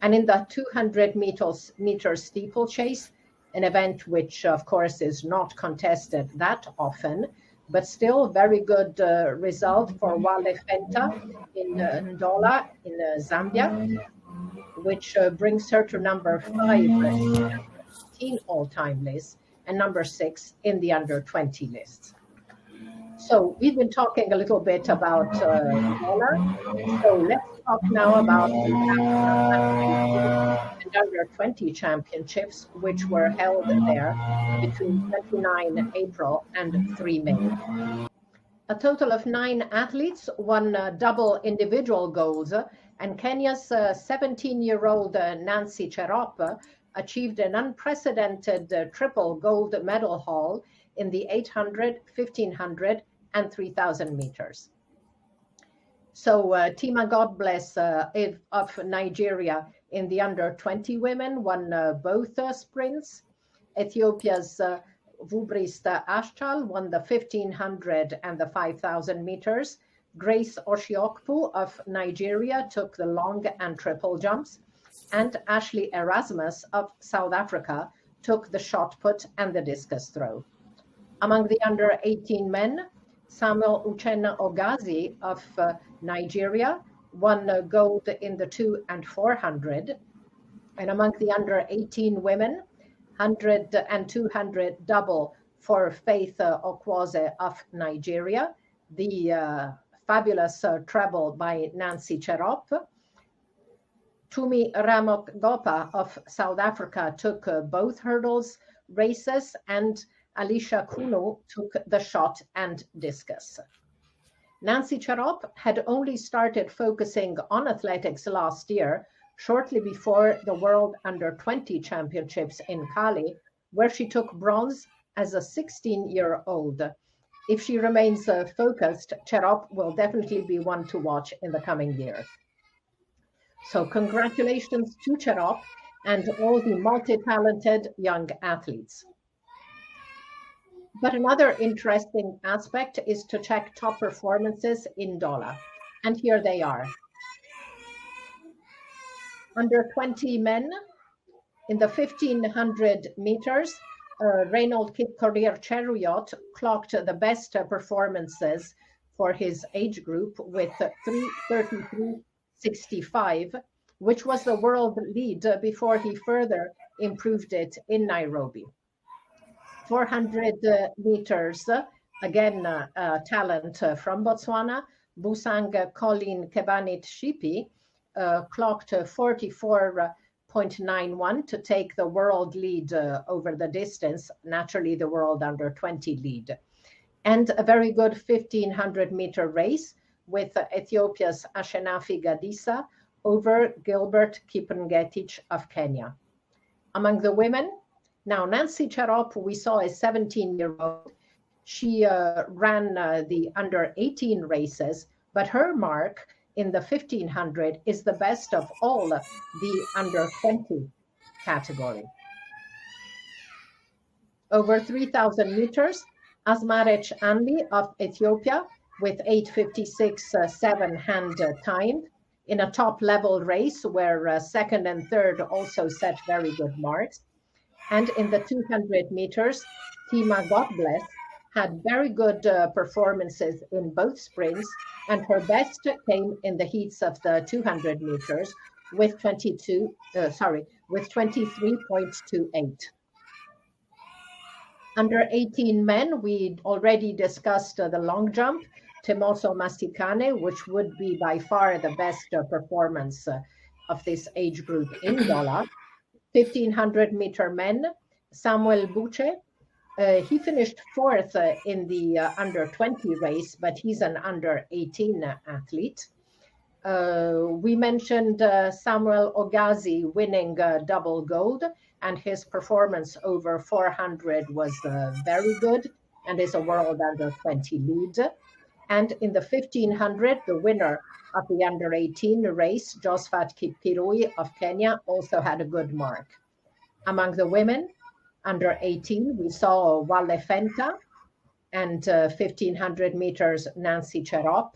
And in the 200 meter steeplechase, an event which, of course, is not contested that often, but still very good result for Wale Fenta in Ndola in Zambia, which brings her to number 5 in the under 18 all-time list and number 6 in the under 20 list. So we've been talking a little bit about Ndola. So let's talk now about the and under 20 championships, which were held there between 29 April and 3 May. A total of 9 athletes won double individual golds, and Kenya's 17-year-old Nancy Cherop achieved an unprecedented triple gold medal haul in the 800, 1500, and 3000 meters. So Tima God Bless of Nigeria in the under 20 women won both sprints. Ethiopia's Vubrist Ashchal won the 1500 and the 5000 meters. Grace Oshiokpu of Nigeria took the long and triple jumps. And Ashley Erasmus of South Africa took the shot put and the discus throw. Among the under 18 men, Samuel Uchenna Ogazi of Nigeria won gold in the 2 and 400. And among the under 18 women, 100 and 200 double for Faith Okwueze of Nigeria, the fabulous treble by Nancy Cherop. Tumi Ramok Gopa of South Africa took both hurdles races, and Alicia Kunu took the shot and discus. Nancy Cherop had only started focusing on athletics last year, shortly before the World Under 20 Championships in Cali, where she took bronze as a 16-year-old. If she remains focused, Cherop will definitely be one to watch in the coming years. So congratulations to Cherop and all the multi-talented young athletes. But another interesting aspect is to check top performances in Doha. And here they are. Under 20 men in the 1500 meters, Reynold Kip Career Chariot clocked the best performances for his age group with 3:33.65, which was the world lead before he further improved it in Nairobi. 400 meters, again, talent from Botswana, Busang Colleen Kebanit Shipi clocked 44.91 to take the world lead over the distance, naturally the world under 20 lead. And a very good 1500 meter race with Ethiopia's Ashenafi Gadisa over Gilbert Kipngetich of Kenya. Among the women, now Nancy Cherop, we saw a 17-year-old. She ran the under 18 races, but her mark in the 1500 is the best of all the under 20 category. Over 3,000 meters, Asmarech Anli of Ethiopia with 8:56.7 hand timed in a top level race where second and third also set very good marks. And in the 200 meters, Tima God Bless had very good performances in both sprints, and her best came in the heats of the 200 meters with 23.28. Under 18 men, we already discussed the long jump, Timoso Masticane, which would be by far the best performance of this age group in Doha. 1500-meter men, Samuel Buche. He finished fourth in the under 20 race, but he's an under 18 athlete. We mentioned Samuel Ogazi winning double gold, and his performance over 400 was very good and is a world under 20 lead. And in the 1500, the winner of the under 18 race, Josephat Kipkirui of Kenya, also had a good mark. Among the women under 18, we saw Wale Fenta and 1500 meters Nancy Cherop.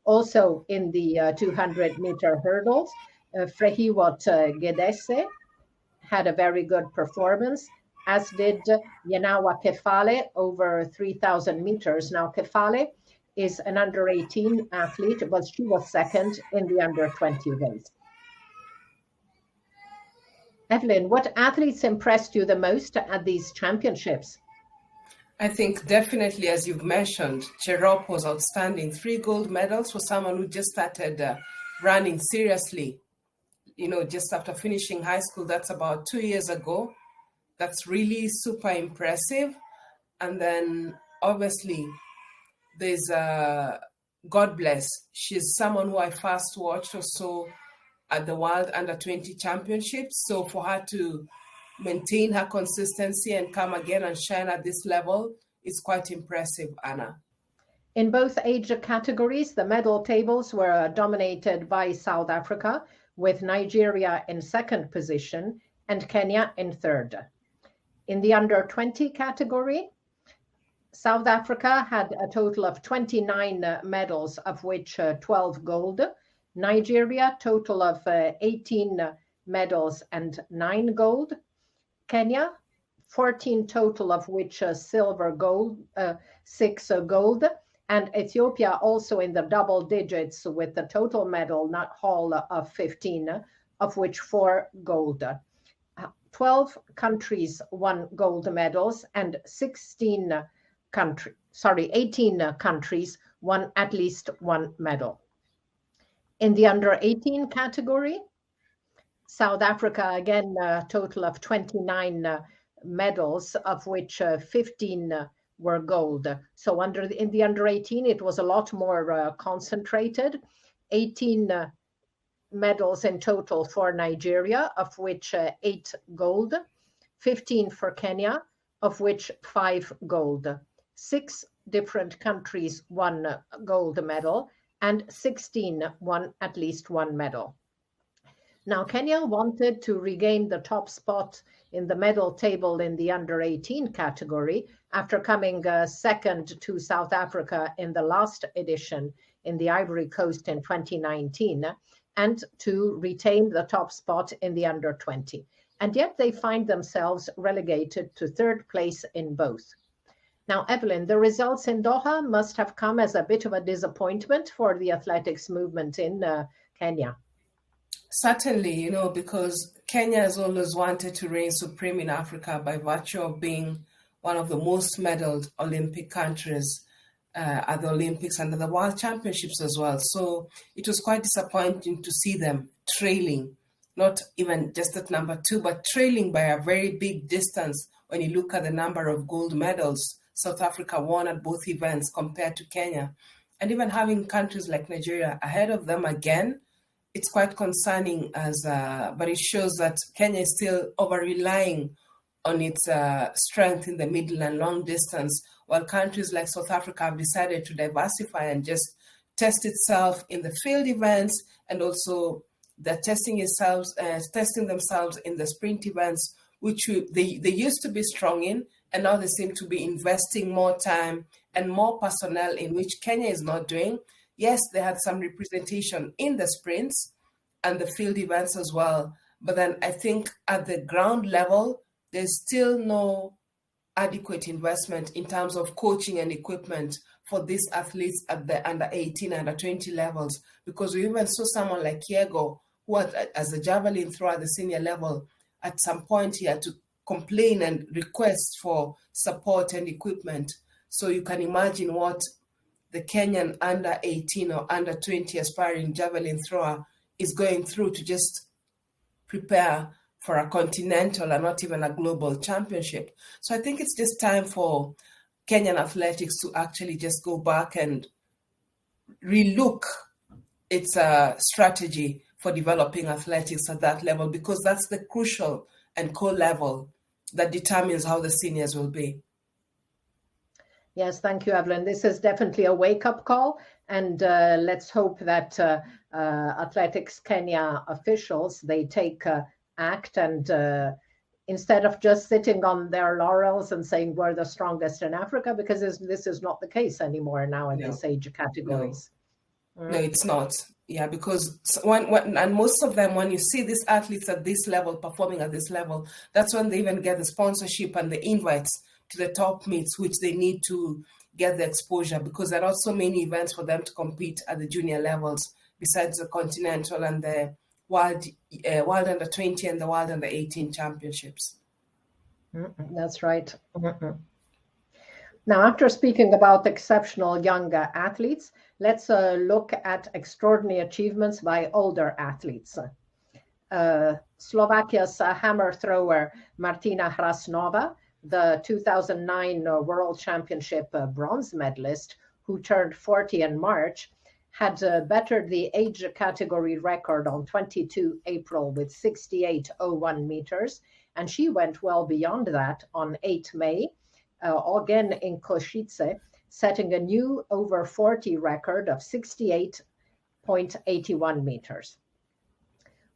Also in the 200-meter hurdles, Frehiwot Gedese had a very good performance, as did Yenawa Kefale over 3,000 meters. Now, Kefale is an under 18 athlete, but she was second in the under 20 race. Evelyn, what athletes impressed you the most at these championships? I think definitely, as you've mentioned, Cherop was outstanding. 3 gold medals for someone who just started running seriously, just after finishing high school. That's about 2 years ago. That's really super impressive. And then obviously there's God Bless. She's someone who I first watched or saw at the World Under 20 Championships. So for her to maintain her consistency and come again and shine at this level is quite impressive, Anna. In both age categories, the medal tables were dominated by South Africa, with Nigeria in second position and Kenya in third. In the under 20 category, South Africa had a total of 29 medals, of which 12 gold. Nigeria, total of 18 medals and 9 gold. Kenya, 14 total, of which silver, gold, 6 gold. And Ethiopia also in the double digits with the total medal haul of 15, of which 4 gold. 12 countries won gold medals and 18 countries won at least 1 medal. In the under 18 category, South Africa, again, a total of 29 medals, of which 15 were gold. So in the under 18, it was a lot more concentrated. 18 medals in total for Nigeria, of which 8 gold. 15 for Kenya, of which 5 gold. 6 different countries won a gold medal, and 16 won at least 1 medal. Now, Kenya wanted to regain the top spot in the medal table in the under 18 category after coming second to South Africa in the last edition in the Ivory Coast in 2019, and to retain the top spot in the under 20. And yet they find themselves relegated to third place in both. Now, Evelyn, the results in Doha must have come as a bit of a disappointment for the athletics movement in Kenya. Certainly, because Kenya has always wanted to reign supreme in Africa by virtue of being one of the most medaled Olympic countries at the Olympics and at the World Championships as well. So it was quite disappointing to see them trailing, not even just at number 2, but trailing by a very big distance when you look at the number of gold medals South Africa won at both events compared to Kenya. And even having countries like Nigeria ahead of them again, it's quite concerning, but it shows that Kenya is still over-relying on its strength in the middle and long distance, while countries like South Africa have decided to diversify and just test itself in the field events, and also they're testing themselves in the sprint events, which they used to be strong in, and now they seem to be investing more time and more personnel, in which Kenya is not doing. Yes, they had some representation in the sprints and the field events as well. But then I think at the ground level, there's still no adequate investment in terms of coaching and equipment for these athletes at the under 18, under 20 levels. Because we even saw someone like Kiego, who as a javelin thrower at the senior level, at some point he had to complain and request for support and equipment. So you can imagine what the Kenyan under 18 or under 20 aspiring javelin thrower is going through to just prepare for a continental and not even a global championship. So I think it's just time for Kenyan athletics to actually just go back and relook its strategy for developing athletics at that level, because that's the crucial and core level that determines how the seniors will be. Yes, thank you, Evelyn. This is definitely a wake-up call, and let's hope that Athletics Kenya officials, they take act, and instead of just sitting on their laurels and saying we're the strongest in Africa, because this is not the case anymore now in these age categories. No, it's not. Yeah, because and most of them, when you see these athletes at this level, performing at this level, that's when they even get the sponsorship and the invites to the top meets, which they need to get the exposure, because there are so many events for them to compete at the junior levels, besides the continental and the World Under 20 and the World Under 18 championships. That's right. Now, after speaking about exceptional younger athletes, let's look at extraordinary achievements by older athletes. Slovakia's hammer thrower Martina Hrasnova, the 2009 World Championship bronze medalist, who turned 40 in March, had bettered the age category record on 22 April with 68.01 meters, and she went well beyond that on 8 May, again in Košice, setting a new over 40 record of 68.81 meters.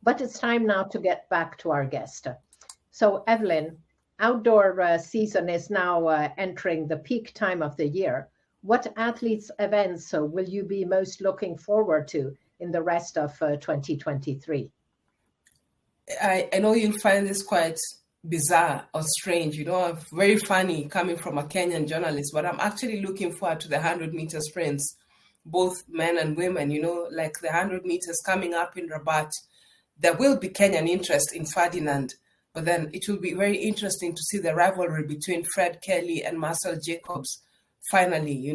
But it's time now to get back to our guest. So, Evelyn, outdoor season is now entering the peak time of the year. What athletes' events will you be most looking forward to in the rest of 2023? I know you'll find this quite bizarre or strange, very funny coming from a Kenyan journalist, but I'm actually looking forward to the 100-meter sprints, both men and women, like the 100 meters coming up in Rabat. There will be Kenyan interest in Ferdinand, but then it will be very interesting to see the rivalry between Fred Kelly and Marcel Jacobs finally,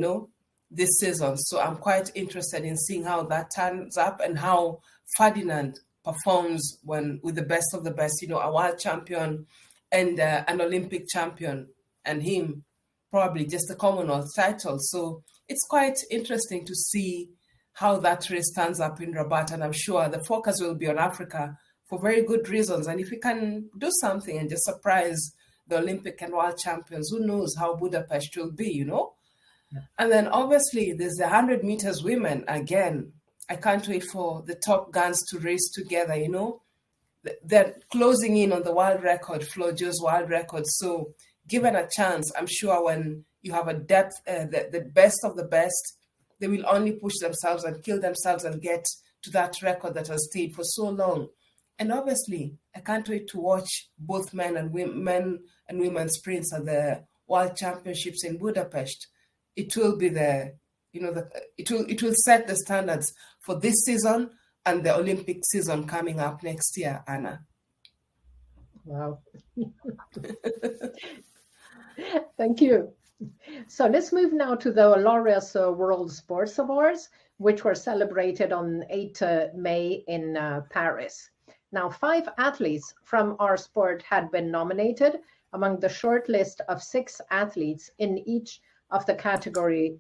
this season. So I'm quite interested in seeing how that turns up and how Ferdinand performs with the best of the best, a world champion and an Olympic champion, and him probably just a Commonwealth title. So it's quite interesting to see how that race stands up in Rabat, and I'm sure the focus will be on Africa for very good reasons. And if we can do something and just surprise the Olympic and world champions, who knows how Budapest will be, Yeah. And then obviously there's the 100 meters women. Again, I can't wait for the top guns to race together, They're closing in on the world record, Flojo's world record. So given a chance, I'm sure when you have a depth, the best of the best, they will only push themselves and kill themselves and get to that record that has stayed for so long. And obviously, I can't wait to watch both men and women sprints at the World Championships in Budapest. It will be it will set the standards for this season and the Olympic season coming up next year, Anna. Wow. Thank you. So let's move now to the Laureus World Sports Awards, which were celebrated on 8 May in Paris. Now, 5 athletes from our sport had been nominated among the short list of 6 athletes in each of the category,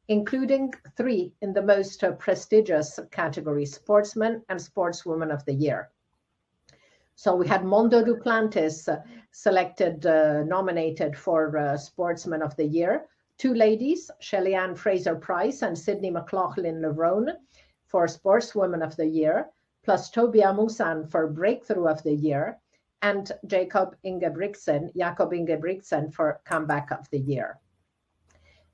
including 3 in the most prestigious category, Sportsman and Sportswoman of the Year. So we had Mondo Duplantis nominated for Sportsman of the Year, 2 ladies, Shelly-Ann Fraser-Price and Sydney McLaughlin-Lerone for Sportswoman of the Year, plus Tobia Musan for Breakthrough of the Year, and Jakob Ingebrigtsen for Comeback of the Year.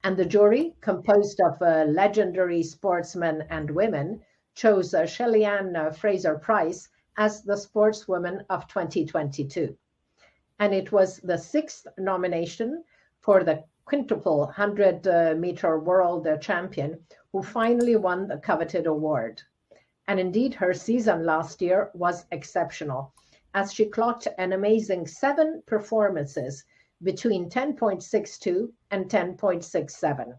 And the jury, composed of legendary sportsmen and women, chose Shelly-Ann Fraser-Price as the Sportswoman of 2022. And it was the 6th nomination for the quintuple 100-meter world champion who finally won the coveted award. And indeed, her season last year was exceptional. as she clocked an amazing 7 performances between 10.62 and 10.67.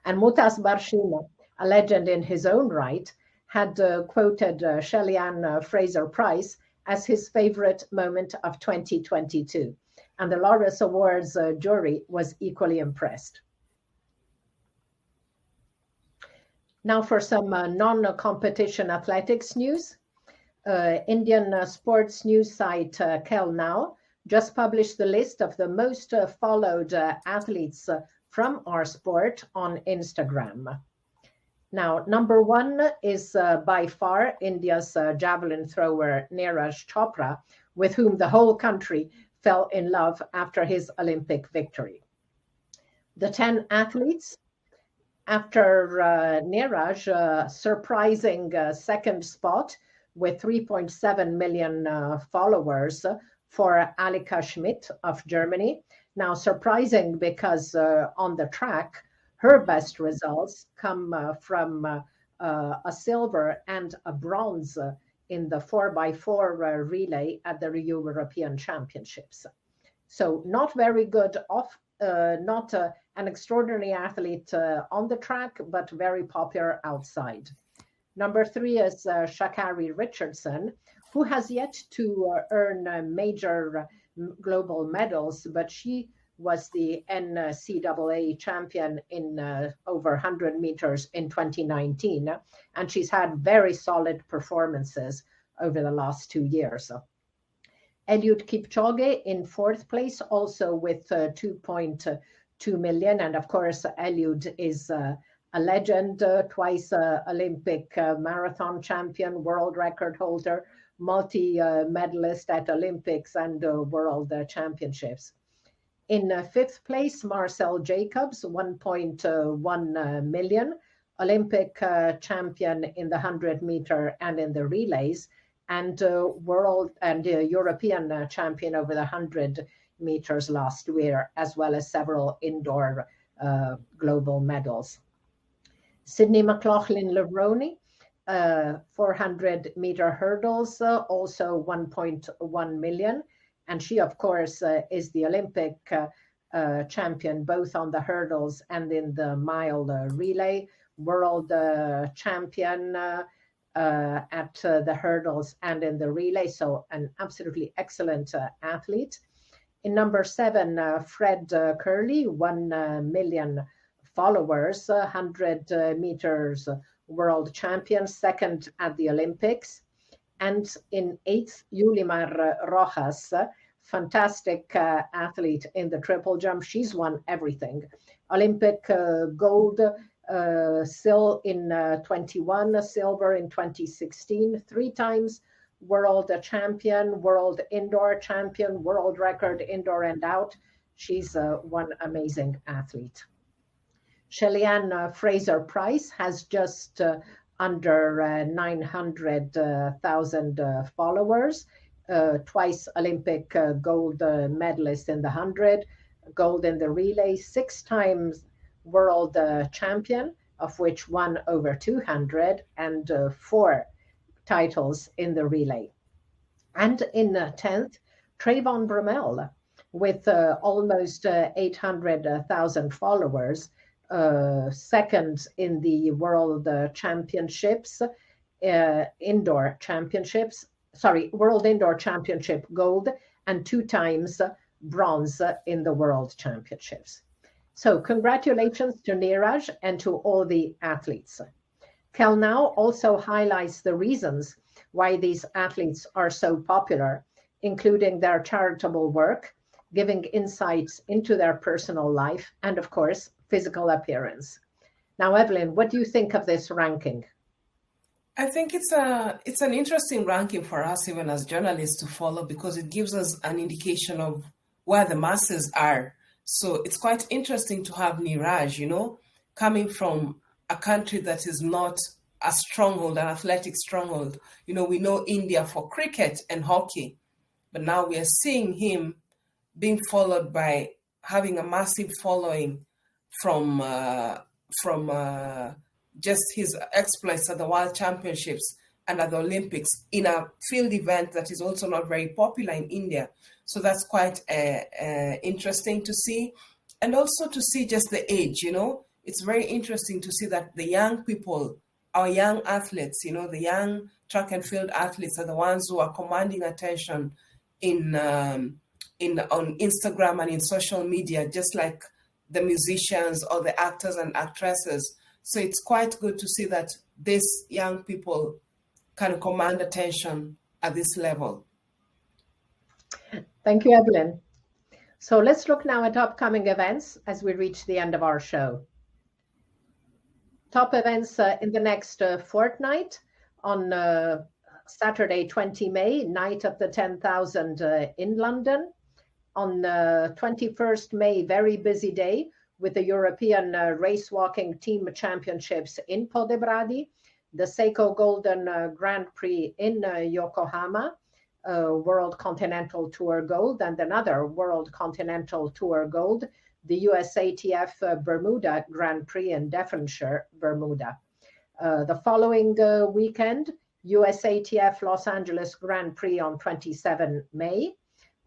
And Mutas Barshima, a legend in his own right, had quoted Shelley-Ann Fraser-Pryce as his favorite moment of 2022. And the Laureus Awards jury was equally impressed. Now for some non-competition athletics news. Indian sports news site Kel Now just published the list of the most followed athletes from our sport on Instagram. Now, number 1 is by far India's javelin thrower Neeraj Chopra, with whom the whole country fell in love after his Olympic victory. The 10 athletes, after Neeraj, surprising second spot with 3.7 million followers for Alika Schmidt of Germany. Now, surprising because on the track, her best results come from a silver and a bronze in the 4x4 relay at the European Championships. So not very good not an extraordinary athlete on the track, but very popular outside. Number 3 is Sha'Carri Richardson, who has yet to earn major global medals, but she was the NCAA champion in over 100 meters in 2019, and she's had very solid performances over the last 2 years. Eliud Kipchoge in 4th place, also with 2.2 million, and of course Eliud is a legend, twice Olympic marathon champion, world record holder, multi-medalist at Olympics and world championships. In 5th place, Marcel Jacobs, 1.1 million, Olympic champion in the 100 meter and in the relays, and world and European champion over the 100 meters last year, as well as several indoor global medals. Sydney McLaughlin-Levrone, 400 meter hurdles, also 1.1 million. And she, of course, is the Olympic champion, both on the hurdles and in the mile relay, world champion at the hurdles and in the relay. So an absolutely excellent athlete. In number 7, Fred Curley, 1 million followers, 100 meters world champion, second at the Olympics. And in 8th, Yulimar Rojas, fantastic athlete in the triple jump. She's won everything. Olympic gold, silver in 21, silver in 2016, 3 times world champion, world indoor champion, world record indoor and out. She's one amazing athlete. Shelley-Ann Fraser-Pryce has just under 900,000 followers, twice Olympic gold medalist in the 100, gold in the relay, 6 times world champion, of which 1 over 200, and 4 titles in the relay. And in 10th, Trayvon Bromell, with almost 800,000 followers, second in the world championships, world indoor championship gold, and 2 times bronze in the world championships. So congratulations to Neeraj and to all the athletes. Kel Now also highlights the reasons why these athletes are so popular, including their charitable work, giving insights into their personal life, and of course, physical appearance. Now, Evelyn, what do you think of this ranking? I think it's an interesting ranking for us, even as journalists, to follow, because it gives us an indication of where the masses are. So it's quite interesting to have Neeraj, coming from a country that is not a stronghold, an athletic stronghold. We know India for cricket and hockey, but now we are seeing him being followed by having a massive following from just his exploits at the World Championships, and at the Olympics in a field event that is also not very popular in India. So that's quite interesting to see. And also to see just the age, it's very interesting to see that the young people, our young athletes, the young track and field athletes are the ones who are commanding attention on Instagram and in social media, just like the musicians or the actors and actresses. So it's quite good to see that these young people can command attention at this level. Thank you, Evelyn. So let's look now at upcoming events as we reach the end of our show. Top events in the next fortnight. On Saturday, 20 May, Night of the 10,000 in London. On 21st May, very busy day with the European Race Walking Team Championships in Podebrady, the Seiko Golden Grand Prix in Yokohama, World Continental Tour Gold, and another World Continental Tour Gold, the USATF Bermuda Grand Prix in Devonshire, Bermuda. The following weekend, USATF Los Angeles Grand Prix on 27 May.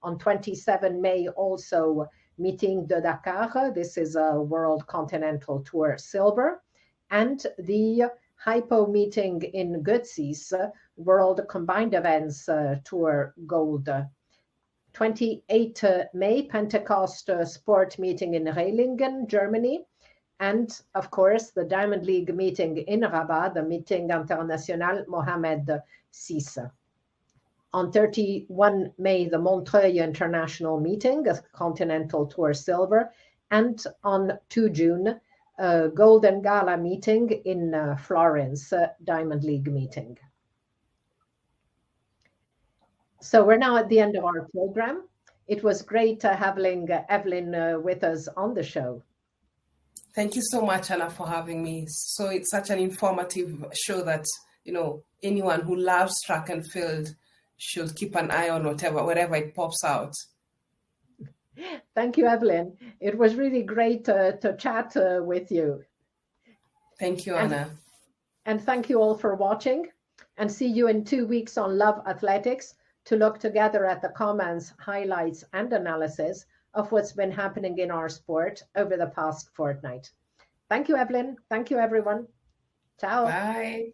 On 27 May, also Meeting de Dakar. This is a World Continental Tour Silver. And the Hypo meeting in Götzis, World Combined Events Tour Gold. 28 May, Pentecost Sport meeting in Rehlingen, Germany. And of course, the Diamond League meeting in Rabat, the Meeting International Mohamed VI. On 31 May, the Montreuil International meeting, a Continental Tour Silver. And on 2 June, Golden Gala meeting in Florence, Diamond League meeting. So we're now at the end of our program. It was great having Evelyn with us on the show. Thank you so much, Anna, for having me. So it's such an informative show that, anyone who loves track and field should keep an eye on wherever it pops out. Thank you, Evelyn. It was really great to chat with you. Thank you, Anna. And thank you all for watching, and see you in 2 weeks on Love Athletics to look together at the comments, highlights, and analysis of what's been happening in our sport over the past fortnight. Thank you, Evelyn. Thank you, everyone. Ciao. Bye.